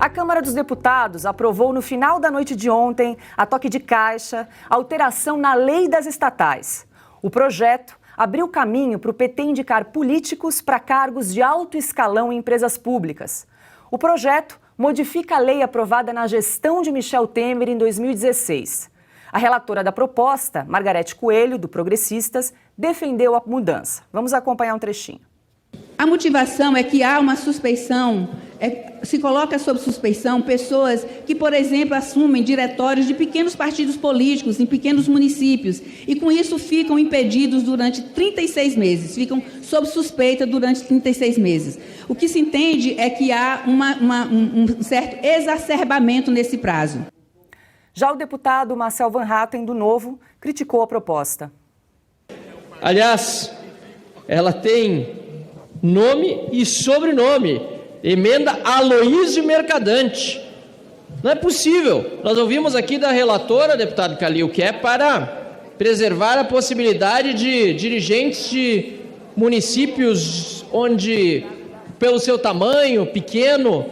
A Câmara dos Deputados aprovou no final da noite de ontem, a toque de caixa, alteração na lei das estatais. O projeto abriu caminho para o PT indicar políticos para cargos de alto escalão em empresas públicas. O projeto modifica a lei aprovada na gestão de Michel Temer em 2016. A relatora da proposta, Margarete Coelho, do Progressistas, defendeu a mudança. Vamos acompanhar um trechinho. A motivação é que há uma suspeição, se coloca sob suspeição pessoas que, por exemplo, assumem diretórios de pequenos partidos políticos em pequenos municípios e, com isso, ficam impedidos durante 36 meses, ficam sob suspeita durante 36 meses. O que se entende é que há um certo exacerbamento nesse prazo. Já o deputado Marcel Van Hatten, do Novo, criticou a proposta. Aliás, ela tem nome e sobrenome, emenda Aloísio Mercadante. Não é possível. Nós ouvimos aqui da relatora, deputado Calil, que é para preservar a possibilidade de dirigentes de municípios onde, pelo seu tamanho pequeno,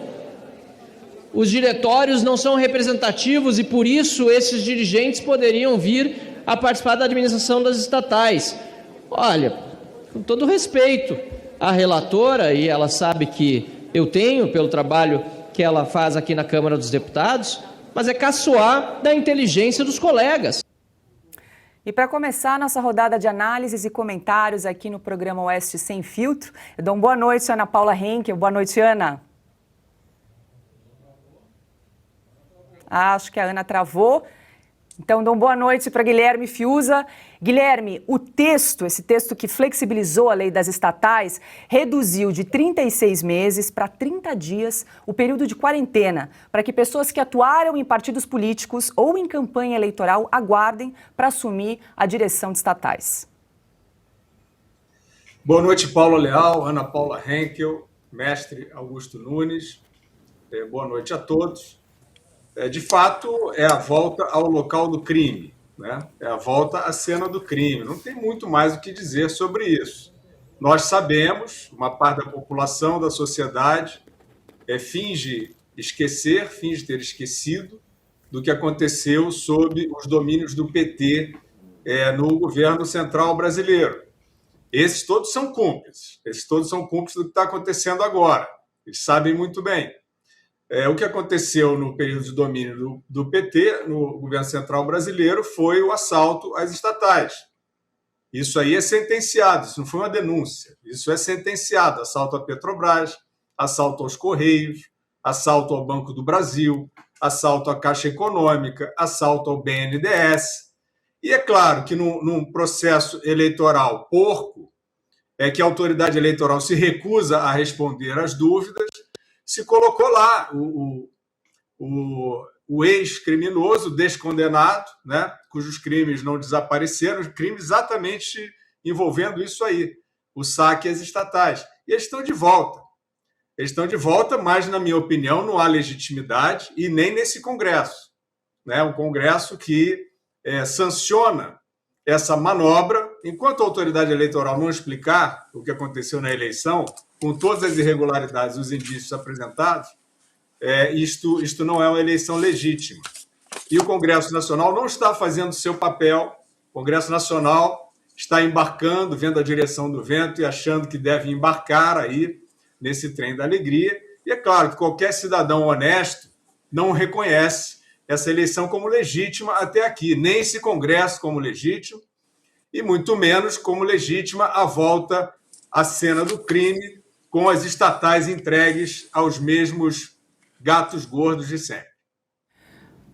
os diretórios não são representativos e, por isso, esses dirigentes poderiam vir a participar da administração das estatais. Olha, com todo respeito à relatora, e ela sabe que eu tenho pelo trabalho que ela faz aqui na Câmara dos Deputados, mas é caçoar da inteligência dos colegas. E para começar a nossa rodada de análises e comentários aqui no programa Oeste Sem Filtro, eu dou uma boa noite a Ana Paula Henkel. Boa noite, Ana. Acho que a Ana travou. Então, dou uma boa noite para Guilherme Fiuza. Guilherme, esse texto que flexibilizou a lei das estatais, reduziu de 36 meses para 30 dias o período de quarentena, para que pessoas que atuaram em partidos políticos ou em campanha eleitoral aguardem para assumir a direção de estatais. Boa noite, Paula Leal, Ana Paula Henkel, mestre Augusto Nunes. Boa noite a todos. De fato, é a volta ao local do crime, né? É a volta à cena do crime. Não tem muito mais o que dizer sobre isso. Nós sabemos, uma parte da população, da sociedade, finge esquecer, finge ter esquecido do que aconteceu sob os domínios do PT no governo central brasileiro. Esses todos são cúmplices. Esses todos são cúmplices do que está acontecendo agora. Eles sabem muito bem. O que aconteceu no período de domínio do PT, no governo central brasileiro, foi o assalto às estatais. Isso aí é sentenciado, isso não foi uma denúncia, isso é sentenciado. Assalto à Petrobras, assalto aos Correios, assalto ao Banco do Brasil, assalto à Caixa Econômica, assalto ao BNDES. E é claro que num processo eleitoral porco, que a autoridade eleitoral se recusa a responder às dúvidas, se colocou lá o ex-criminoso descondenado, né, cujos crimes não desapareceram, crimes exatamente envolvendo isso aí, o saque às estatais. E eles estão de volta. Eles estão de volta, mas, na minha opinião, não há legitimidade e nem nesse Congresso. Né, um Congresso que sanciona essa manobra, enquanto a autoridade eleitoral não explicar o que aconteceu na eleição, com todas as irregularidades e os indícios apresentados, isto não é uma eleição legítima. E o Congresso Nacional não está fazendo o seu papel. O Congresso Nacional está embarcando, vendo a direção do vento e achando que deve embarcar aí nesse trem da alegria. E é claro que qualquer cidadão honesto não reconhece essa eleição como legítima até aqui, nem esse Congresso como legítimo, e muito menos como legítima a volta à cena do crime, com as estatais entregues aos mesmos gatos gordos de sempre.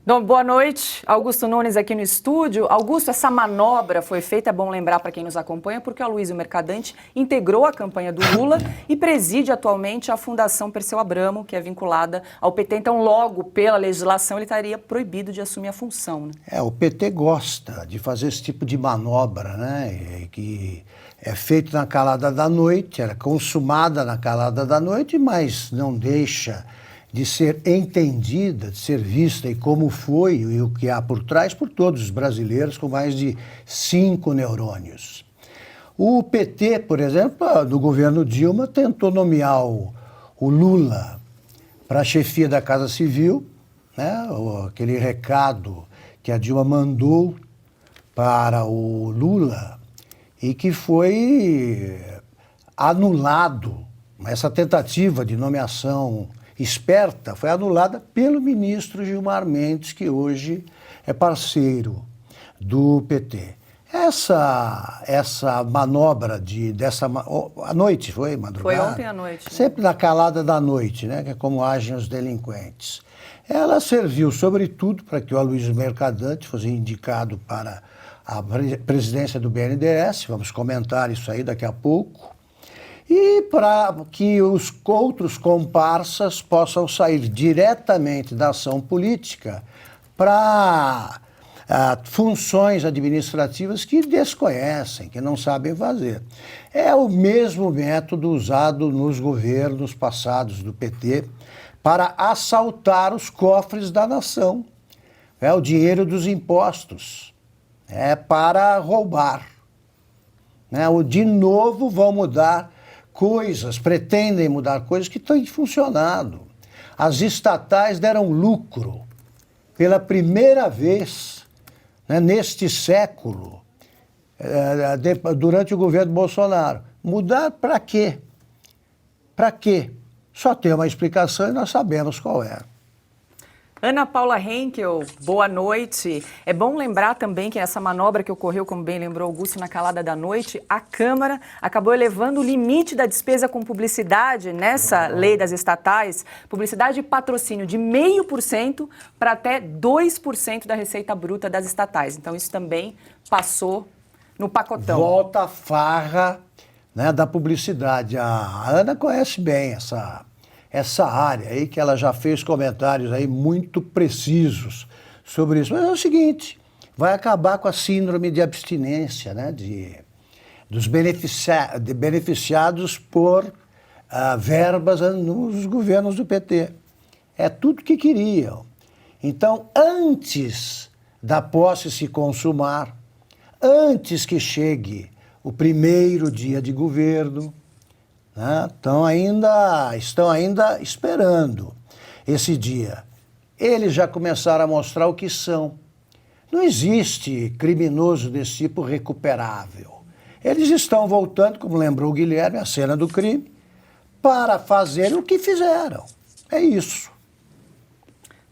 Então, boa noite, Augusto Nunes aqui no estúdio. Augusto, essa manobra foi feita, é bom lembrar para quem nos acompanha, porque o Aloísio Mercadante integrou a campanha do Lula e preside atualmente a Fundação Perseu Abramo, que é vinculada ao PT. Então, logo, pela legislação, ele estaria proibido de assumir a função. Né? O PT gosta de fazer esse tipo de manobra, né? Que é feito na calada da noite, era consumada na calada da noite, mas não deixa de ser entendida, de ser vista e como foi e o que há por trás por todos os brasileiros com mais de 5 neurônios. O PT, por exemplo, no governo Dilma, tentou nomear o Lula para a chefia da Casa Civil, né, aquele recado que a Dilma mandou para o Lula e que foi anulado. Essa tentativa de nomeação esperta foi anulada pelo ministro Gilmar Mendes, que hoje é parceiro do PT. Essa manobra à noite, foi madrugada? Foi ontem à noite. Né? Sempre na calada da noite, né, que é como agem os delinquentes. Ela serviu, sobretudo, para que o Aloysio Mercadante fosse indicado para a presidência do BNDES, vamos comentar isso aí daqui a pouco, e para que os outros comparsas possam sair diretamente da ação política para funções administrativas que desconhecem, que não sabem fazer. É o mesmo método usado nos governos passados do PT para assaltar os cofres da nação. É o dinheiro dos impostos. É para roubar. De novo vão mudar coisas, pretendem mudar coisas que têm funcionado. As estatais deram lucro pela primeira vez, neste século, durante o governo Bolsonaro. Mudar para quê? Para quê? Só tem uma explicação e nós sabemos qual é. Ana Paula Henkel, boa noite. É bom lembrar também que essa manobra que ocorreu, como bem lembrou Augusto, na calada da noite, a Câmara acabou elevando o limite da despesa com publicidade nessa lei das estatais, publicidade e patrocínio de 0,5% para até 2% da receita bruta das estatais. Então isso também passou no pacotão. Volta a farra, da publicidade. A Ana conhece bem essa área aí, que ela já fez comentários aí muito precisos sobre isso. Mas é o seguinte, vai acabar com a síndrome de abstinência, dos beneficiados por verbas nos governos do PT. É tudo que queriam. Então, antes da posse se consumar, antes que chegue o primeiro dia de governo, estão ainda esperando esse dia. Eles já começaram a mostrar o que são. Não existe criminoso desse tipo recuperável. Eles estão voltando, como lembrou o Guilherme, à cena do crime, para fazer o que fizeram. É isso.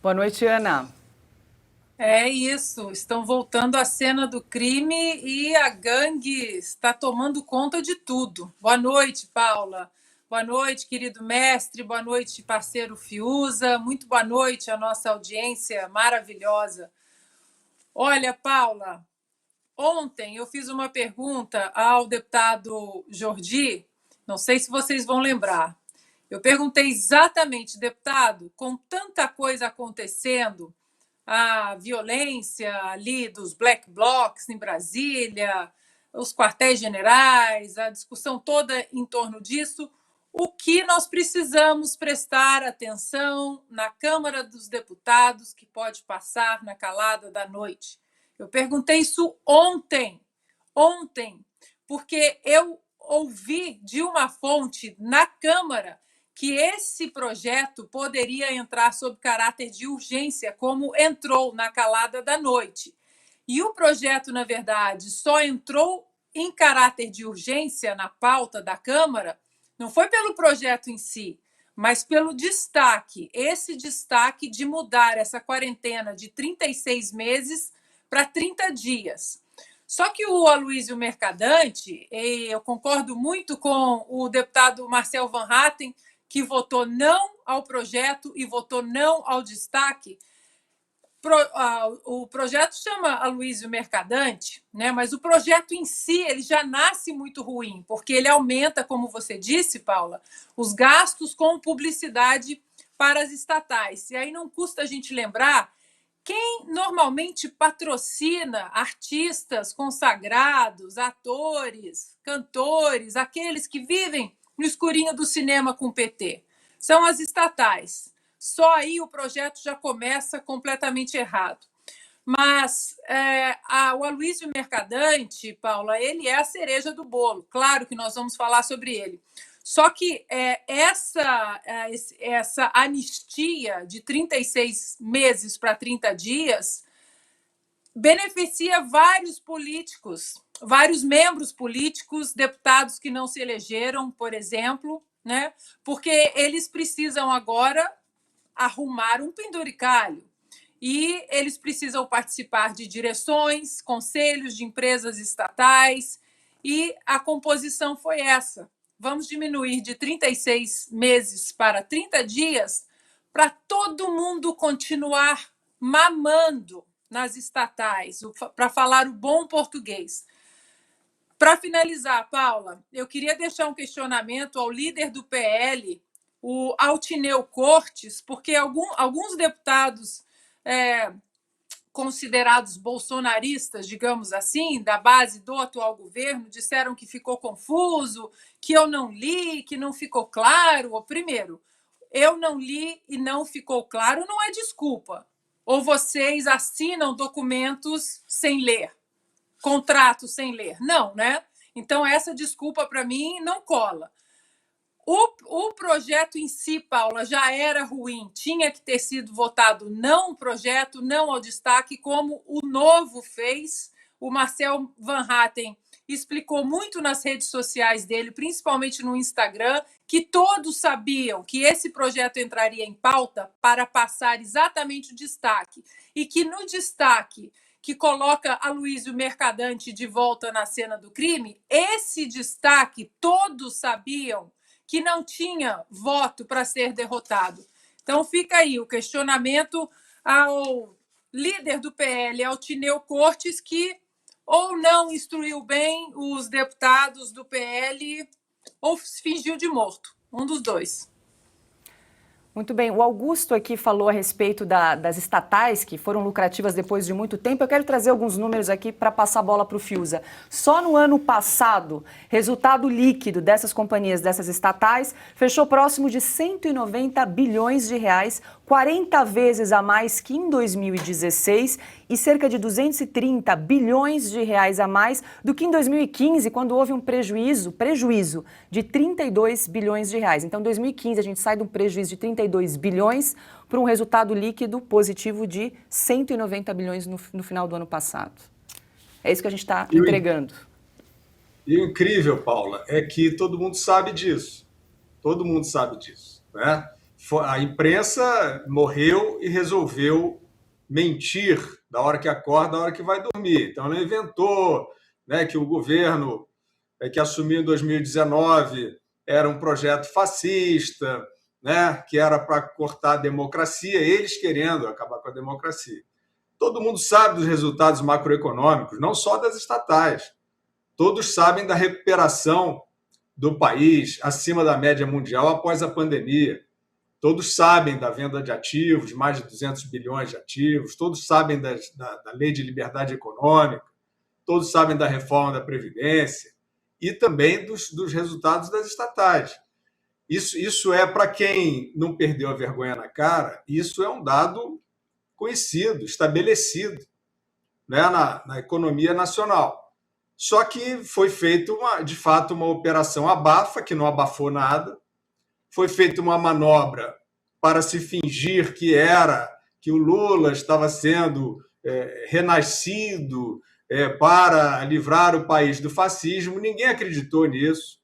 Boa noite, Ana. É isso, estão voltando à cena do crime e a gangue está tomando conta de tudo. Boa noite, Paula. Boa noite, querido mestre. Boa noite, parceiro Fiuza. Muito boa noite à nossa audiência maravilhosa. Olha, Paula, ontem eu fiz uma pergunta ao deputado Jordi, não sei se vocês vão lembrar. Eu perguntei exatamente, deputado, com tanta coisa acontecendo, a violência ali dos black blocs em Brasília, os quartéis generais, a discussão toda em torno disso, o que nós precisamos prestar atenção na Câmara dos Deputados que pode passar na calada da noite. Eu perguntei isso ontem, porque eu ouvi de uma fonte na Câmara que esse projeto poderia entrar sob caráter de urgência, como entrou na calada da noite. E o projeto, na verdade, só entrou em caráter de urgência na pauta da Câmara, não foi pelo projeto em si, mas pelo destaque, esse destaque de mudar essa quarentena de 36 meses para 30 dias. Só que o Aloysio Mercadante, eu concordo muito com o deputado Marcel Van Hatten, que votou não ao projeto e votou não ao destaque. O projeto chama Aloysio Mercadante, mas o projeto em si ele já nasce muito ruim, porque ele aumenta, como você disse, Paula, os gastos com publicidade para as estatais. E aí não custa a gente lembrar quem normalmente patrocina artistas consagrados, atores, cantores, aqueles que vivem no escurinho do cinema com o PT. São as estatais. Só aí o projeto já começa completamente errado. Mas o Aloysio Mercadante, Paula, ele é a cereja do bolo. Claro que nós vamos falar sobre ele. Só que essa anistia de 36 meses para 30 dias beneficia vários políticos, vários membros políticos, deputados que não se elegeram, por exemplo, né? Porque eles precisam agora arrumar um penduricalho e eles precisam participar de direções, conselhos de empresas estatais, e a composição foi essa. Vamos diminuir de 36 meses para 30 dias para todo mundo continuar mamando nas estatais, para falar o bom português. Para finalizar, Paula, eu queria deixar um questionamento ao líder do PL, o Altineu Cortes, porque alguns deputados considerados bolsonaristas, digamos assim, da base do atual governo, disseram que ficou confuso, que eu não li, que não ficou claro. Primeiro, eu não li e não ficou claro não é desculpa. Ou vocês assinam documentos sem ler, contratos sem ler. Não, né? Então, essa desculpa, para mim, não cola. O projeto em si, Paula, já era ruim. Tinha que ter sido votado não o projeto, não ao destaque, como o Novo fez. O Marcel Van Hatten explicou muito nas redes sociais dele, principalmente no Instagram, que todos sabiam que esse projeto entraria em pauta para passar exatamente o destaque. E que no destaque que coloca Aloysio Mercadante de volta na cena do crime, esse destaque todos sabiam que não tinha voto para ser derrotado. Então, fica aí o questionamento ao líder do PL, Altineu Cortes, que ou não instruiu bem os deputados do PL ou fingiu de morto. Um dos dois. Muito bem, o Augusto aqui falou a respeito das estatais que foram lucrativas depois de muito tempo. Eu quero trazer alguns números aqui para passar a bola para o Fiuza. Só no ano passado, resultado líquido dessas companhias, dessas estatais, fechou próximo de 190 bilhões de reais, 40 vezes a mais que em 2016 e cerca de 230 bilhões de reais a mais do que em 2015, quando houve um prejuízo de 32 bilhões de reais. Então, em 2015, a gente sai de um prejuízo de 32 bilhões para um resultado líquido positivo de 190 bilhões no final do ano passado. É isso que a gente está entregando. E o incrível, Paula, é que todo mundo sabe disso. Todo mundo sabe disso, né? A imprensa morreu e resolveu mentir da hora que acorda, da hora que vai dormir. Então, ela inventou, né, que o governo que assumiu em 2019 era um projeto fascista, né, que era para cortar a democracia, eles querendo acabar com a democracia. Todo mundo sabe dos resultados macroeconômicos, não só das estatais. Todos sabem da recuperação do país acima da média mundial após a pandemia. Todos sabem da venda de ativos, mais de 200 bilhões de ativos. Todos sabem da lei de liberdade econômica. Todos sabem da reforma da Previdência e também dos resultados das estatais. Isso é, para quem não perdeu a vergonha na cara, isso é um dado conhecido, estabelecido, né, na economia nacional. Só que foi feita, de fato, uma operação abafa, que não abafou nada. Foi feita uma manobra para se fingir que o Lula estava sendo renascido para livrar o país do fascismo. Ninguém acreditou nisso.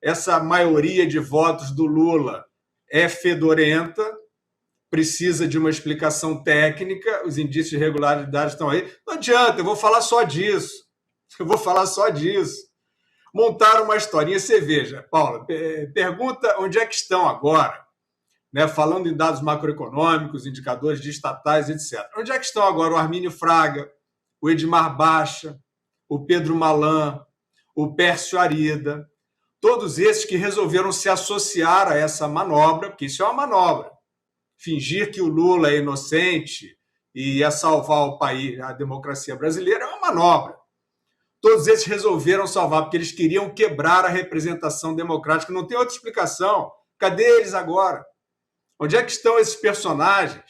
Essa maioria de votos do Lula é fedorenta, precisa de uma explicação técnica, os indícios de irregularidade estão aí. Não adianta, eu vou falar só disso. Montaram uma historinha, você veja, Paula, pergunta onde é que estão agora, né, falando em dados macroeconômicos, indicadores de estatais, etc. Onde é que estão agora o Armínio Fraga, o Edmar Baixa, o Pedro Malan, o Pércio Arida, todos esses que resolveram se associar a essa manobra, porque isso é uma manobra. Fingir que o Lula é inocente e ia salvar o país, a democracia brasileira, é uma manobra. Todos esses resolveram salvar, porque eles queriam quebrar a representação democrática. Não tem outra explicação. Cadê eles agora? Onde é que estão esses personagens?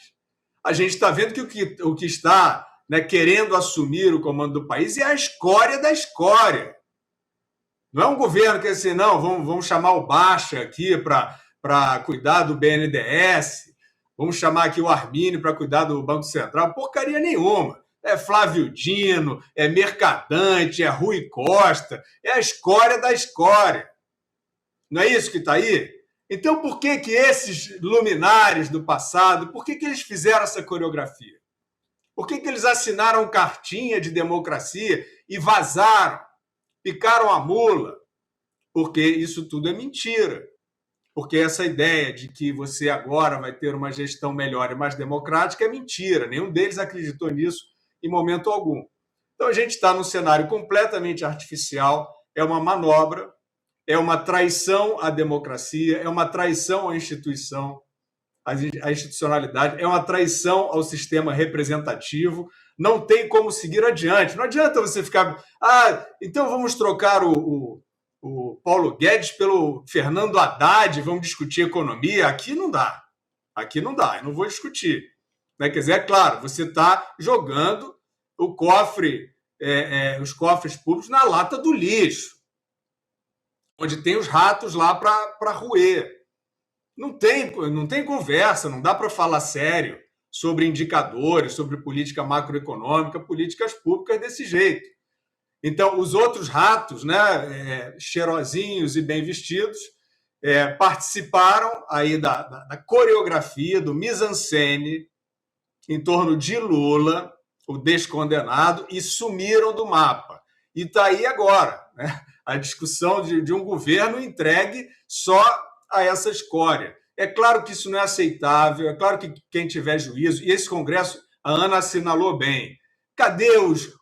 A gente está vendo que o que está, né, querendo assumir o comando do país é a escória da escória. Não é um governo que é assim, não, vamos chamar o Baixa aqui para cuidar do BNDES, vamos chamar aqui o Arminio para cuidar do Banco Central. Porcaria nenhuma. É Flávio Dino, é Mercadante, é Rui Costa, é a escória da escória. Não é isso que está aí? Então, por que esses luminares do passado, por que eles fizeram essa coreografia? Por que eles assinaram cartinha de democracia e vazaram, picaram a mula? Porque isso tudo é mentira. Porque essa ideia de que você agora vai ter uma gestão melhor e mais democrática é mentira. Nenhum deles acreditou nisso em momento algum. Então, a gente está num cenário completamente artificial, é uma manobra, é uma traição à democracia, é uma traição à instituição, à institucionalidade, é uma traição ao sistema representativo. Não tem como seguir adiante. Não adianta você ficar... então vamos trocar o Paulo Guedes pelo Fernando Haddad, vamos discutir economia. Aqui não dá. Aqui não dá, eu não vou discutir. Quer dizer, é claro, você está jogando o cofre, os cofres públicos na lata do lixo, onde tem os ratos lá para roer. Não tem conversa, não dá para falar sério sobre indicadores, sobre política macroeconômica, políticas públicas desse jeito. Então, os outros ratos, né, cheirosinhos e bem vestidos, participaram aí da coreografia, do mise-en-scène em torno de Lula, o descondenado, e sumiram do mapa. E está aí agora, né, a discussão de um governo entregue só a essa escória. É claro que isso não é aceitável, é claro que quem tiver juízo, e esse Congresso, a Ana assinalou bem, cadê os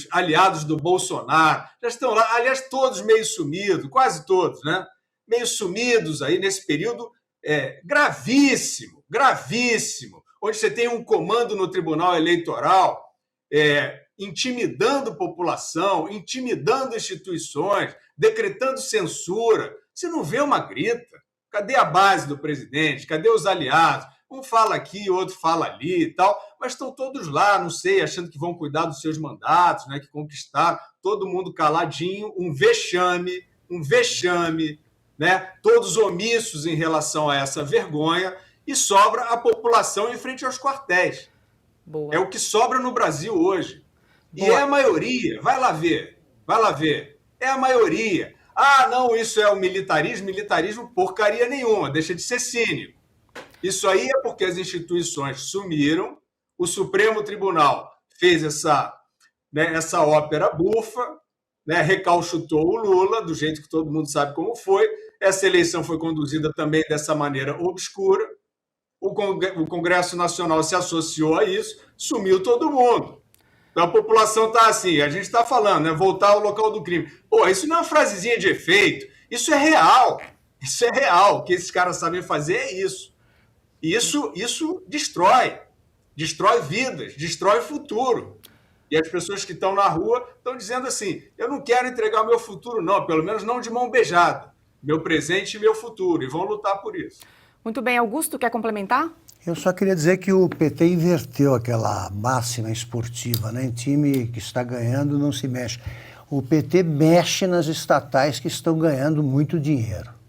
aliados do Bolsonaro? Já estão lá, aliás, todos meio sumidos, quase todos, né? Meio sumidos aí nesse período gravíssimo, onde você tem um comando no Tribunal Eleitoral intimidando população, intimidando instituições, decretando censura. Você não vê uma grita. Cadê a base do presidente? Cadê os aliados? Um fala aqui, outro fala ali e tal, mas estão todos lá, não sei, achando que vão cuidar dos seus mandatos, né, que conquistaram, todo mundo caladinho, um vexame, né, todos omissos em relação a essa vergonha, e sobra a população em frente aos quartéis. Boa. É o que sobra no Brasil hoje. Boa. E é a maioria, vai lá ver, é a maioria. Não, isso é o militarismo porcaria nenhuma, deixa de ser cínico. Isso aí é porque as instituições sumiram, o Supremo Tribunal fez essa ópera bufa, né, recalchutou o Lula, do jeito que todo mundo sabe como foi, essa eleição foi conduzida também dessa maneira obscura, o Congresso Nacional se associou a isso, sumiu todo mundo. Então a população está assim, a gente está falando, né, voltar ao local do crime. Pô, isso não é uma frasezinha de efeito, isso é real, o que esses caras sabem fazer é isso. E isso destrói vidas, destrói futuro. E as pessoas que estão na rua estão dizendo assim, eu não quero entregar o meu futuro não, pelo menos não de mão beijada, meu presente e meu futuro, e vão lutar por isso. Muito bem, Augusto, quer complementar? Eu só queria dizer que o PT inverteu aquela máxima esportiva, né? Em time que está ganhando não se mexe. O PT mexe nas estatais que estão ganhando muito dinheiro.